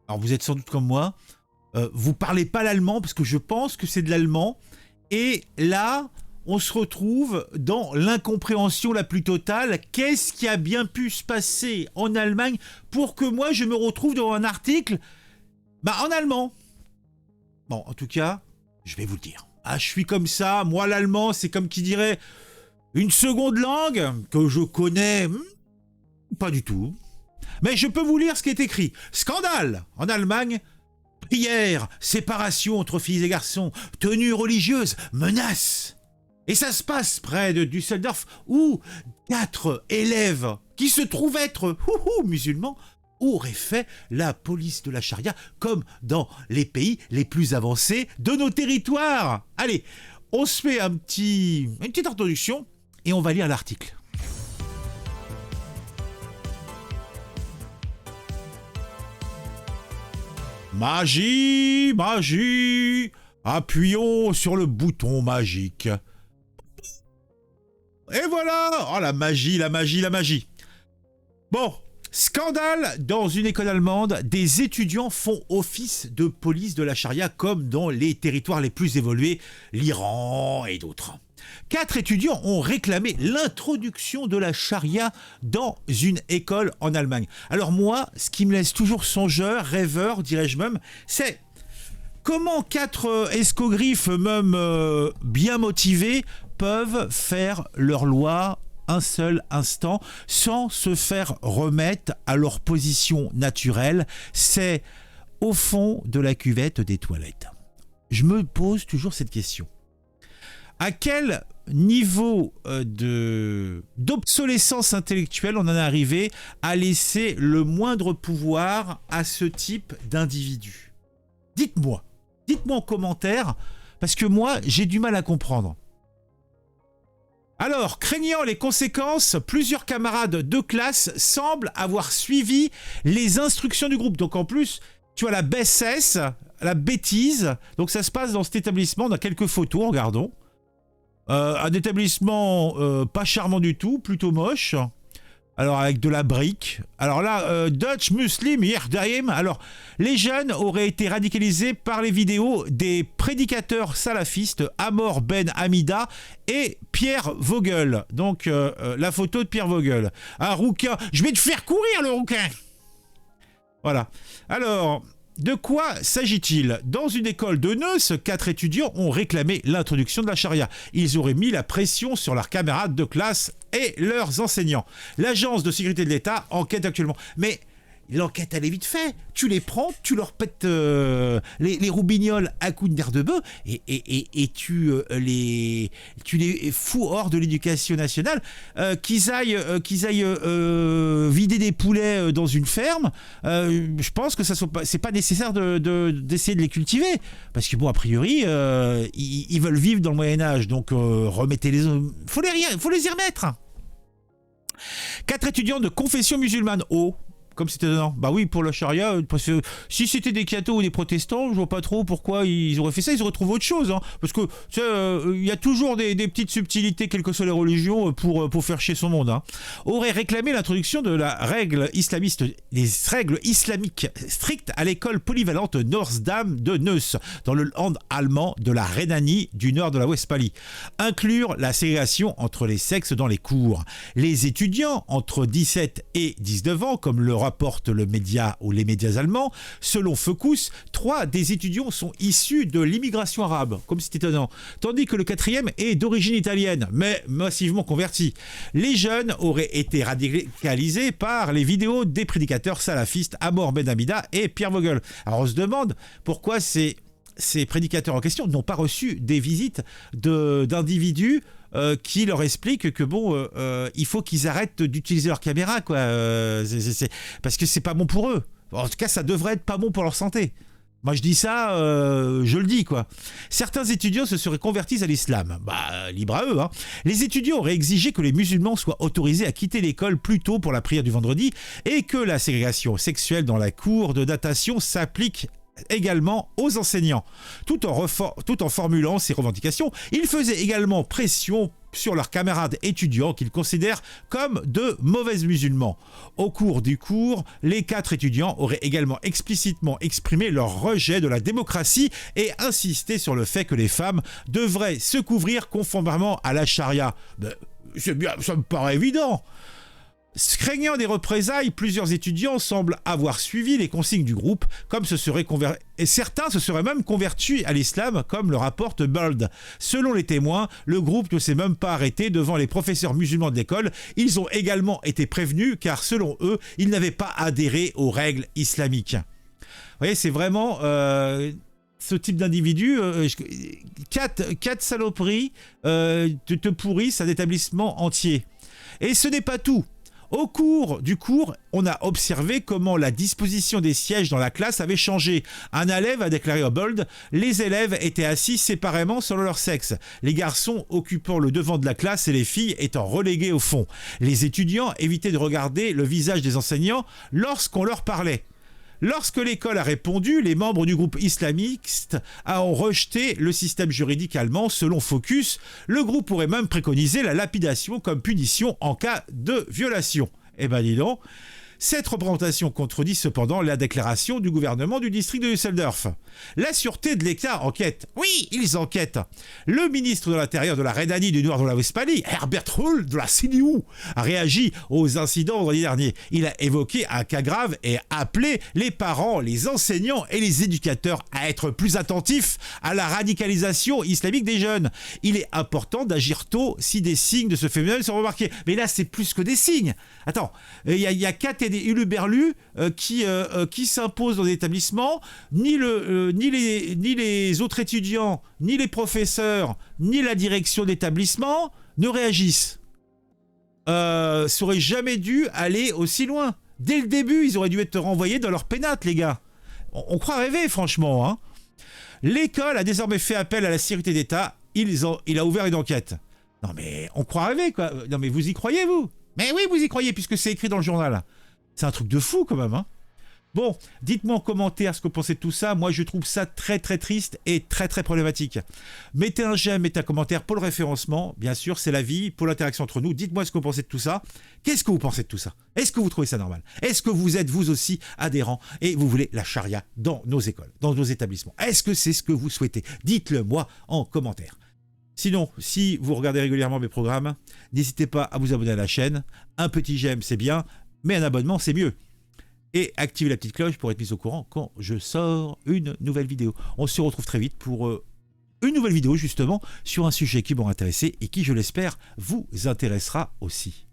alors vous êtes sans doute comme moi, vous parlez pas l'allemand parce que je pense que c'est de l'allemand. Et là, on se retrouve dans l'incompréhension la plus totale. Qu'est-ce qui a bien pu se passer en Allemagne pour que moi je me retrouve dans un article en allemand? Bon, en tout cas, je vais vous le dire. Ah, je suis comme ça. Moi, l'allemand, c'est comme qui dirait une seconde langue que je connais pas du tout. Mais je peux vous lire ce qui est écrit. Scandale en Allemagne. Prière, séparation entre filles et garçons, tenue religieuse, menace. Et ça se passe près de Düsseldorf où 4 élèves qui se trouvent être musulmans auraient fait la police de la charia comme dans les pays les plus avancés de nos territoires. Allez, on se fait une petite introduction et on va lire l'article. Magie, magie, appuyons sur le bouton magique. Et voilà, oh la magie, la magie, la magie. Bon, scandale dans une école allemande, des étudiants font office de police de la charia comme dans les territoires les plus évolués, l'Iran et d'autres. 4 étudiants ont réclamé l'introduction de la charia dans une école en Allemagne. Alors moi, ce qui me laisse toujours songeur, rêveur, dirais-je même, c'est comment 4 escogriffes même bien motivés peuvent faire leur loi un seul instant sans se faire remettre à leur position naturelle. C'est au fond de la cuvette des toilettes. Je me pose toujours cette question. À quel niveau d'obsolescence intellectuelle on en est arrivé à laisser le moindre pouvoir à ce type d'individu? Dites-moi en commentaire, parce que moi, j'ai du mal à comprendre. Alors, craignant les conséquences, plusieurs camarades de classe semblent avoir suivi les instructions du groupe. Donc en plus, tu vois la baissesse, la bêtise. Donc ça se passe dans cet établissement, dans quelques photos, regardons. Un établissement pas charmant du tout, plutôt moche. Alors avec de la brique. Alors là, Dutch Muslim Yerdayim. Alors, les jeunes auraient été radicalisés par les vidéos des prédicateurs salafistes Amor Ben Hamida et Pierre Vogel. Donc la photo de Pierre Vogel. Un rouquin. Je vais te faire courir le rouquin. Voilà. Alors, de quoi s'agit-il? Dans une école de Neuss, 4 étudiants ont réclamé l'introduction de la charia. Ils auraient mis la pression sur leurs camarades de classe et leurs enseignants. L'agence de sécurité de l'État enquête actuellement. Mais l'enquête, elle est vite faite. Tu les prends, tu leur pètes les roubignoles à coups de nerf de bœuf et tu les fous hors de l'éducation nationale. Qu'ils aillent vider des poulets dans une ferme, je pense que c'est pas nécessaire d'essayer de les cultiver. Parce que bon, a priori, ils veulent vivre dans le Moyen-Âge. Donc, remettez-les... Faut les y remettre. 4 étudiants de confession musulmane. Comme c'était étonnant. Bah oui, pour la charia, parce que si c'était des cathos ou des protestants, je vois pas trop pourquoi ils auraient fait ça. Ils auraient trouvé autre chose, hein. Parce que tu sais, y a toujours des petites subtilités, quelles que soient les religions, pour faire chier son monde, hein. Aurait réclamé l'introduction de la règle islamiste, des règles islamiques strictes à l'école polyvalente Nordsdam de Neuss, dans le land allemand de la Rhénanie du nord de la Westphalie. Inclure la ségrégation entre les sexes dans les cours. Les étudiants entre 17 et 19 ans, comme le rapporte le média ou les médias allemands, selon Focus, 3 des étudiants sont issus de l'immigration arabe, comme c'est étonnant, tandis que le 4e est d'origine italienne, mais massivement converti. Les jeunes auraient été radicalisés par les vidéos des prédicateurs salafistes Amor Ben Hamida et Pierre Vogel. Alors on se demande pourquoi ces prédicateurs en question n'ont pas reçu des visites d'individus qui leur expliquent que bon, il faut qu'ils arrêtent d'utiliser leur caméra, quoi. Parce que c'est pas bon pour eux. En tout cas, ça devrait être pas bon pour leur santé. Moi, je dis ça, je le dis, quoi. Certains étudiants se seraient convertis à l'islam. Bah, libre à eux, hein. Les étudiants auraient exigé que les musulmans soient autorisés à quitter l'école plus tôt pour la prière du vendredi et que la ségrégation sexuelle dans la cour de natation s'applique également aux enseignants. Tout en formulant ses revendications, il faisait également pression sur leurs camarades étudiants qu'ils considèrent comme de mauvais musulmans. Au cours du cours, les 4 étudiants auraient également explicitement exprimé leur rejet de la démocratie et insisté sur le fait que les femmes devraient se couvrir conformément à la charia. C'est bien, ça me paraît évident. Craignant des représailles, plusieurs étudiants semblent avoir suivi les consignes du groupe, et certains se seraient même convertis à l'islam, comme le rapporte Bold. Selon les témoins, le groupe ne s'est même pas arrêté devant les professeurs musulmans de l'école. Ils ont également été prévenus, car selon eux, ils n'avaient pas adhéré aux règles islamiques. Vous voyez, c'est vraiment... ce type d'individu, 4 saloperies te pourrissent un établissement entier. Et ce n'est pas tout. Au cours du cours, on a observé comment la disposition des sièges dans la classe avait changé. Un élève a déclaré au Bold, les élèves étaient assis séparément selon leur sexe, les garçons occupant le devant de la classe et les filles étant relégués au fond. Les étudiants évitaient de regarder le visage des enseignants lorsqu'on leur parlait. Lorsque l'école a répondu, les membres du groupe islamiste ont rejeté le système juridique allemand. Selon Focus, le groupe pourrait même préconiser la lapidation comme punition en cas de violation. Eh ben dis donc. Cette représentation contredit cependant la déclaration du gouvernement du district de Düsseldorf. La sûreté de l'État enquête. Oui, ils enquêtent. Le ministre de l'Intérieur de la Rhénanie du Nord de la Westphalie, Herbert Röll de la CDU, a réagi aux incidents vendredi dernier. Il a évoqué un cas grave et appelé les parents, les enseignants et les éducateurs à être plus attentifs à la radicalisation islamique des jeunes. Il est important d'agir tôt si des signes de ce phénomène sont remarqués. Mais là, c'est plus que des signes. Attends, il y a 4 des huluberlus qui s'imposent dans les établissements, ni les autres étudiants, ni les professeurs, ni la direction d'établissement ne réagissent. Ça aurait jamais dû aller aussi loin. Dès le début, ils auraient dû être renvoyés dans leur pénate, les gars. On croit rêver, franchement. Hein. L'école a désormais fait appel à la sécurité d'État. Il a ouvert une enquête. Non mais, on croit rêver, quoi. Non mais vous y croyez, vous ? Mais oui, vous y croyez, puisque c'est écrit dans le journal. C'est un truc de fou, quand même. Hein. Bon, dites-moi en commentaire ce que vous pensez de tout ça. Moi, je trouve ça très, très triste et très, très problématique. Mettez un j'aime, mettez un commentaire pour le référencement. Bien sûr, c'est la vie, pour l'interaction entre nous. Dites-moi ce que vous pensez de tout ça. Qu'est-ce que vous pensez de tout ça ? Est-ce que vous trouvez ça normal ? Est-ce que vous êtes, vous aussi, adhérent et vous voulez la charia dans nos écoles, dans nos établissements ? Est-ce que c'est ce que vous souhaitez ? Dites-le moi en commentaire. Sinon, si vous regardez régulièrement mes programmes, n'hésitez pas à vous abonner à la chaîne. Un petit j'aime, c'est bien, mais un abonnement, c'est mieux. Et activez la petite cloche pour être mis au courant quand je sors une nouvelle vidéo. On se retrouve très vite pour une nouvelle vidéo, justement, sur un sujet qui m'aura intéressé et qui, je l'espère, vous intéressera aussi.